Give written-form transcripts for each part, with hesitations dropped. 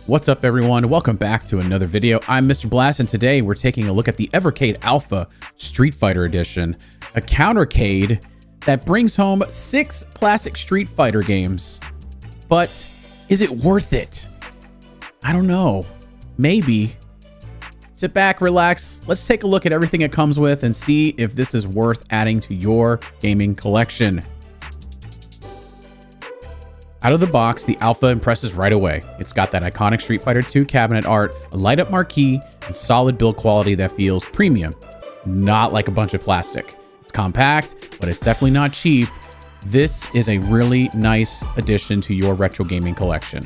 What's up, everyone? Welcome back to another video. I'm Mr. Blast, and today we're taking a look at the Evercade Alpha Street Fighter Edition, a countercade that brings home 6 classic Street Fighter games. But is it worth it? I don't know. Maybe. Sit back, relax. Let's take a look at everything it comes with and see if this is worth adding to your gaming collection. Out of the box, the Alpha impresses right away. It's got that iconic Street Fighter 2 cabinet art, a light-up marquee, and solid build quality that feels premium, not like a bunch of plastic. It's compact, but it's definitely not cheap. This is a really nice addition to your retro gaming collection.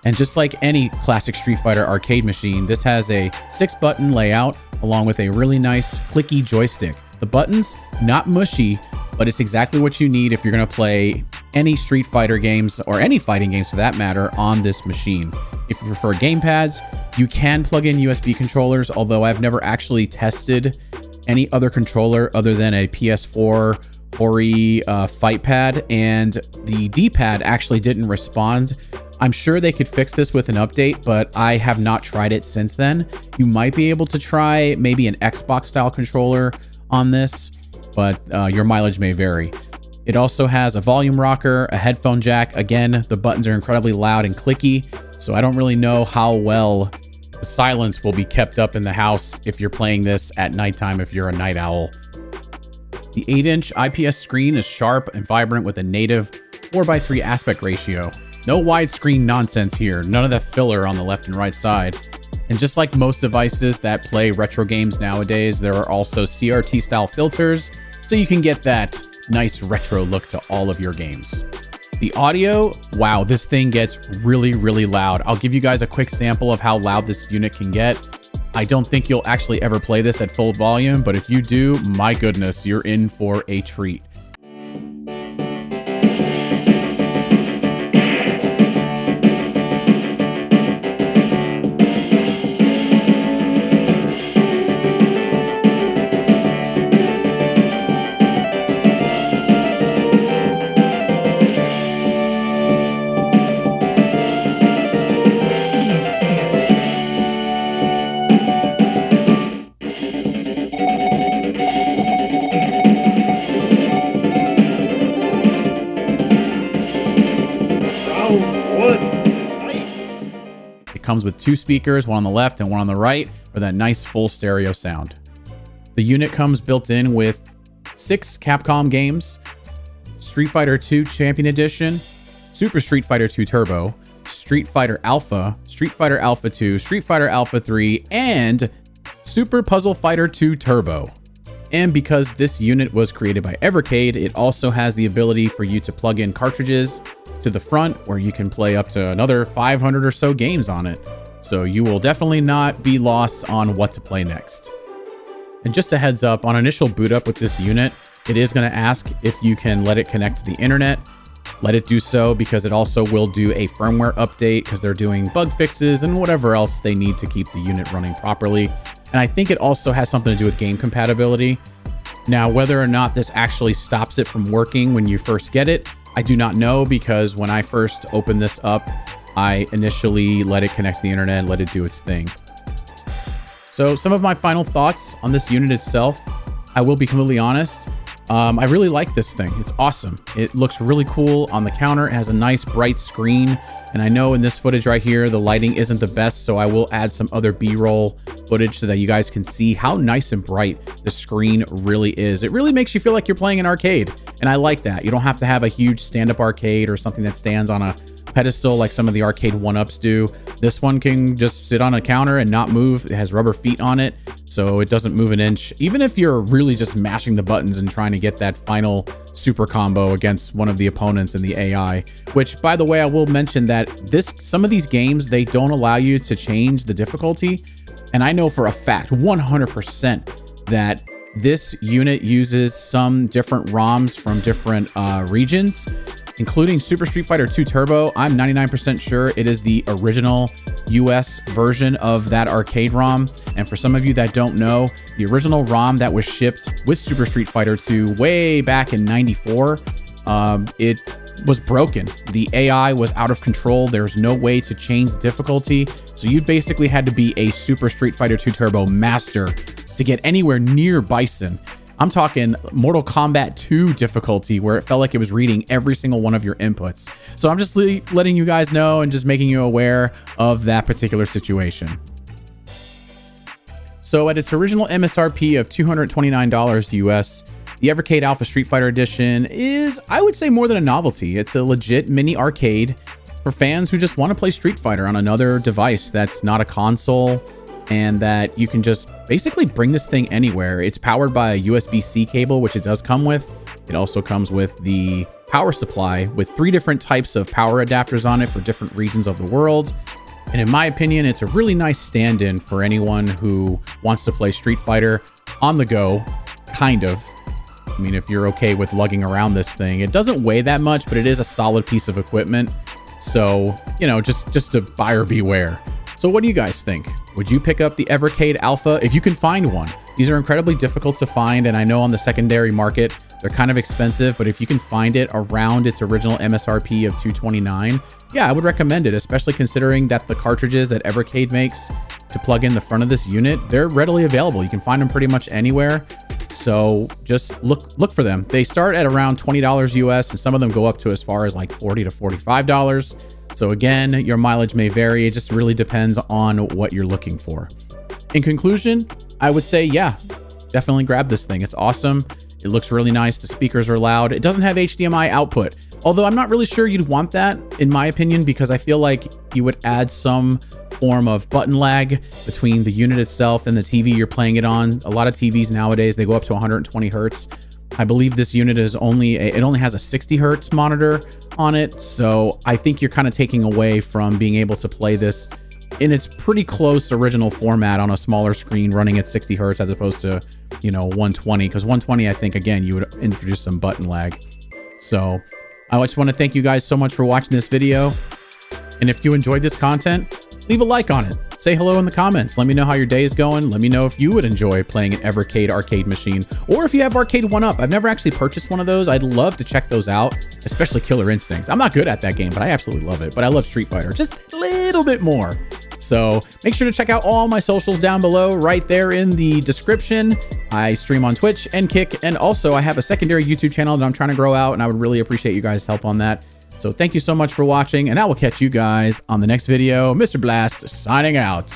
And just like any classic Street Fighter arcade machine, this has a 6-button layout along with a really nice clicky joystick. The buttons, not mushy, but it's exactly what you need if you're going to play any Street Fighter games or any fighting games for that matter on this machine. If you prefer gamepads, you can plug in USB controllers, although I've never actually tested any other controller other than a PS4 Ori fight pad, and the D-pad actually didn't respond. I'm sure they could fix this with an update, but I have not tried it since then. You might be able to try maybe an Xbox style controller on this, but your mileage may vary. It also has a volume rocker, a headphone jack. Again, the buttons are incredibly loud and clicky, so I don't really know how well the silence will be kept up in the house if you're playing this at nighttime if you're a night owl. The 8-inch IPS screen is sharp and vibrant with a native 4:3 aspect ratio. No widescreen nonsense here, none of the filler on the left and right side. And just like most devices that play retro games nowadays, there are also CRT style filters, so you can get that nice retro look to all of your games. The audio, wow, this thing gets really, really loud. I'll give you guys a quick sample of how loud this unit can get. I don't think you'll actually ever play this at full volume, but if you do, my goodness, you're in for a treat. It comes with 2 speakers, one on the left and one on the right, for that nice full stereo sound. The unit comes built in with 6 Capcom games: Street Fighter 2 Champion Edition, Super Street Fighter 2 Turbo, Street Fighter Alpha, Street Fighter Alpha 2, Street Fighter Alpha 3, and Super Puzzle Fighter 2 Turbo. And because this unit was created by Evercade, it also has the ability for you to plug in cartridges to the front where you can play up to another 500 or so games on it. So you will definitely not be lost on what to play next. And just a heads up, on initial boot up with this unit, it is going to ask if you can let it connect to the internet. Let it do so, because it also will do a firmware update because they're doing bug fixes and whatever else they need to keep the unit running properly. And I think it also has something to do with game compatibility. Now, whether or not this actually stops it from working when you first get it, I do not know, because when I first opened this up, I initially let it connect to the internet and let it do its thing. So some of my final thoughts on this unit itself, I will be completely honest. I really like this thing. It's awesome. It looks really cool on the counter. It has a nice bright screen. And I know in this footage right here, the lighting isn't the best, so I will add some other B-roll footage so that you guys can see how nice and bright the screen really is. It really makes you feel like you're playing an arcade, and I like that. You don't have to have a huge stand-up arcade or something that stands on a pedestal like some of the arcade 1-ups do. This one can just sit on a counter and not move. It has rubber feet on it, so it doesn't move an inch. Even if you're really just mashing the buttons and trying to get that final super combo against one of the opponents in the AI, which, by the way, I will mention that some of these games, they don't allow you to change the difficulty. And I know for a fact, 100%, that this unit uses some different ROMs from different regions, including Super Street Fighter 2 Turbo. I'm 99% sure it is the original US version of that arcade ROM. And for some of you that don't know, the original ROM that was shipped with Super Street Fighter 2 way back in '94, it was broken. The AI was out of control. There's no way to change the difficulty. So you basically had to be a Super Street Fighter 2 Turbo master to get anywhere near Bison. I'm talking Mortal Kombat 2 difficulty, where it felt like it was reading every single one of your inputs. So I'm just letting you guys know and just making you aware of that particular situation. So at its original MSRP of $229 US, the Evercade Alpha Street Fighter Edition is, I would say, more than a novelty. It's a legit mini arcade for fans who just want to play Street Fighter on another device that's not a console, and that you can just basically bring this thing anywhere. It's powered by a USB-C cable, which it does come with. It also comes with the power supply with 3 different types of power adapters on it for different regions of the world. And in my opinion, it's a really nice stand-in for anyone who wants to play Street Fighter on the go, kind of. I mean, if you're okay with lugging around this thing, it doesn't weigh that much, but it is a solid piece of equipment. So, you know, just a buyer beware. So what do you guys think? Would you pick up the Evercade Alpha if you can find one? These are incredibly difficult to find, and I know on the secondary market, they're kind of expensive, but if you can find it around its original MSRP of $229, yeah, I would recommend it, especially considering that the cartridges that Evercade makes to plug in the front of this unit, they're readily available. You can find them pretty much anywhere. So just look for them. They start at around $20 US, and some of them go up to as far as like $40 to $45. So again, your mileage may vary. It just really depends on what you're looking for. In conclusion, I would say, yeah, definitely grab this thing. It's awesome. It looks really nice. The speakers are loud. It doesn't have HDMI output, although I'm not really sure you'd want that, in my opinion, because I feel like you would add some form of button lag between the unit itself and the TV you're playing it on. A lot of TVs nowadays, they go up to 120 hertz. I believe this unit is only has a 60 hertz monitor on it, so I think you're kind of taking away from being able to play this in its pretty close original format on a smaller screen running at 60 hertz as opposed to, you know, 120, because 120, I think, again, you would introduce some button lag. So I just want to thank you guys so much for watching this video, and if you enjoyed this content, leave a like on it. Say hello in the comments. Let me know how your day is going. Let me know if you would enjoy playing an Evercade arcade machine, or if you have Arcade 1-Up. I've never actually purchased one of those. I'd love to check those out, especially Killer Instinct. I'm not good at that game, but I absolutely love it. But I love Street Fighter just a little bit more. So make sure to check out all my socials down below, right there in the description. I stream on Twitch and Kick, and also I have a secondary YouTube channel that I'm trying to grow out, and I would really appreciate you guys' help on that. So thank you so much for watching, and I will catch you guys on the next video. Mr. Blast signing out.